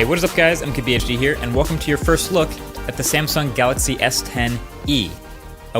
Hey, what is up guys? I'm KBHD here, and welcome to your first look at the Samsung Galaxy S10e.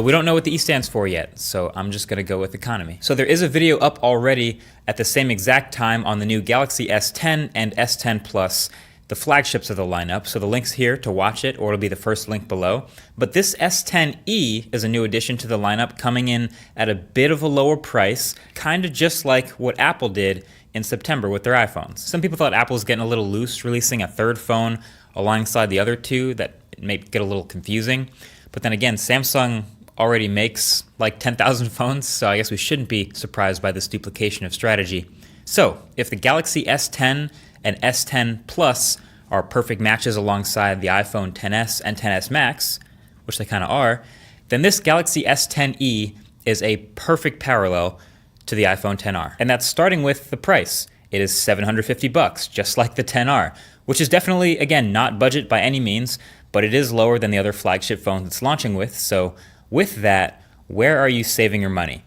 We don't know what the E stands for yet, so I'm just gonna go with economy. So there is a video up already at the same exact time on the new Galaxy S10 and S10 Plus, the flagships of the lineup, so the link's here to watch it, or it'll be the first link below. But this S10e is a new addition to the lineup, coming in at a bit of a lower price, kind of just like what Apple did in September with their iPhones. Some people thought Apple was getting a little loose, releasing a third phone alongside the other two that may get a little confusing. But then again, Samsung already makes like 10,000 phones, so I guess we shouldn't be surprised by this duplication of strategy. So if the Galaxy S10 and S10 Plus are perfect matches alongside the iPhone XS and XS Max, which they kind of are, then this Galaxy S10e is a perfect parallel to the iPhone XR. And that's starting with the price. It is $750, just like the XR, which is definitely, again, not budget by any means, but it is lower than the other flagship phones it's launching with. So with that, where are you saving your money?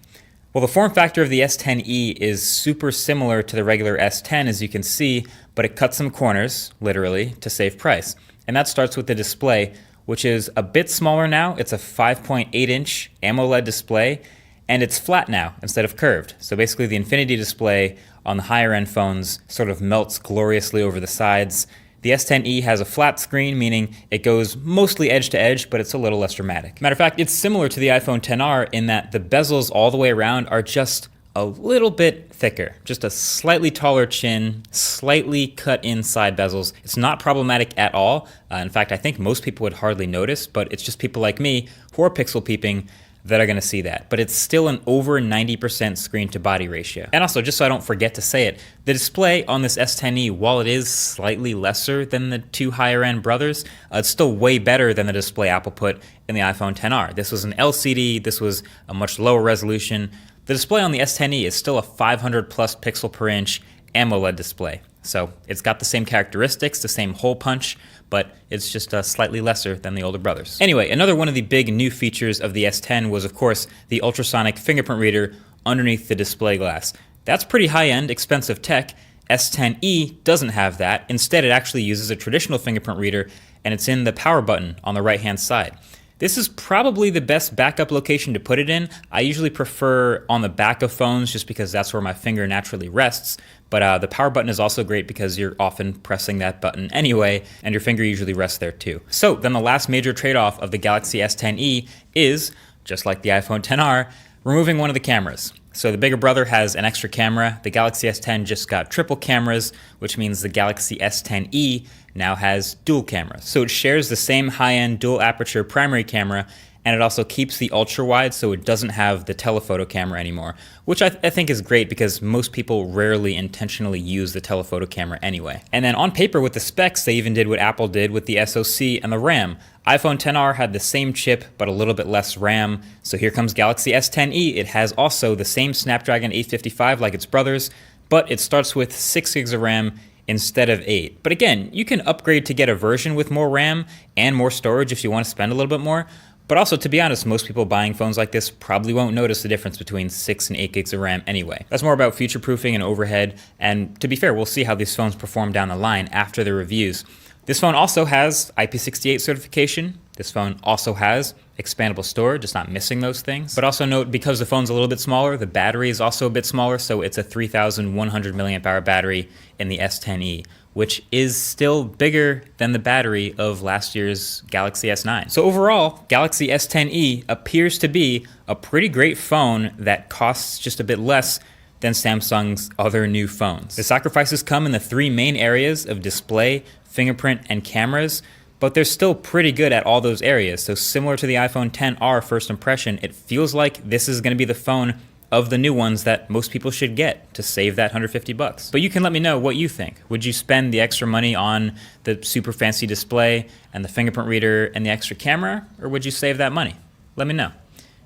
Well, the form factor of the S10e is super similar to the regular S10, as you can see, but it cuts some corners, literally, to save price. And that starts with the display, which is a bit smaller now. It's a 5.8-inch AMOLED display, and it's flat now instead of curved. So basically the Infinity display on the higher end phones sort of melts gloriously over the sides. The S10e has a flat screen, meaning it goes mostly edge to edge, but it's a little less dramatic. Matter of fact, it's similar to the iPhone XR in that the bezels all the way around are just a little bit thicker, just a slightly taller chin, slightly cut in side bezels. It's not problematic at all. In fact, I think most people would hardly notice, but it's just people like me who are pixel peeping that are gonna see that. But it's still an over 90% screen to body ratio. And also, just so I don't forget to say it, the display on this S10e, while it is slightly lesser than the two higher end brothers, it's still way better than the display Apple put in the iPhone XR. This was an LCD, this was a much lower resolution. The display on the S10e is still a 500 plus pixel per inch AMOLED display. So it's got the same characteristics, the same hole punch, but it's just slightly lesser than the older brothers. Anyway, another one of the big new features of the S10 was, of course, the ultrasonic fingerprint reader underneath the display glass. That's pretty high-end, expensive tech. S10e doesn't have that. Instead, it actually uses a traditional fingerprint reader, and it's in the power button on the right-hand side. This is probably the best backup location to put it in. I usually prefer on the back of phones just because that's where my finger naturally rests. But the power button is also great because you're often pressing that button anyway, and your finger usually rests there too. So then the last major trade-off of the Galaxy S10e is, just like the iPhone XR, removing one of the cameras. So the bigger brother has an extra camera. The Galaxy S10 just got triple cameras, which means the Galaxy S10e now has dual cameras. So it shares the same high-end dual aperture primary camera, and it also keeps the ultra wide, so it doesn't have the telephoto camera anymore, which I think is great because most people rarely intentionally use the telephoto camera anyway. And then on paper with the specs, they even did what Apple did with the SoC and the RAM. iPhone XR had the same chip, but a little bit less RAM. So here comes Galaxy S10e. It has also the same Snapdragon 855 like its brothers, but it starts with 6 gigs of RAM instead of 8. But again, you can upgrade to get a version with more RAM and more storage if you want to spend a little bit more. But also, to be honest, most people buying phones like this probably won't notice the difference between 6 and 8 gigs of RAM anyway. That's more about future-proofing and overhead, and to be fair, we'll see how these phones perform down the line after the reviews. This phone also has IP68 certification. This phone also has expandable storage, just not missing those things. But also note, because the phone's a little bit smaller, the battery is also a bit smaller, so it's a 3,100 milliamp hour battery in the S10e, which is still bigger than the battery of last year's Galaxy S9. So overall, Galaxy S10e appears to be a pretty great phone that costs just a bit less than Samsung's other new phones. The sacrifices come in the three main areas of display, fingerprint, and cameras, but they're still pretty good at all those areas. So similar to the iPhone XR first impression, it feels like this is gonna be the phone of the new ones that most people should get to save that $150. But you can let me know what you think. Would you spend the extra money on the super fancy display and the fingerprint reader and the extra camera, or would you save that money? Let me know.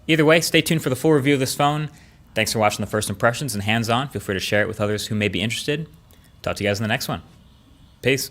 Either way, stay tuned for the full review of this phone. Thanks for watching the first impressions and hands-on. Feel free to share it with others who may be interested. Talk to you guys in the next one. Peace.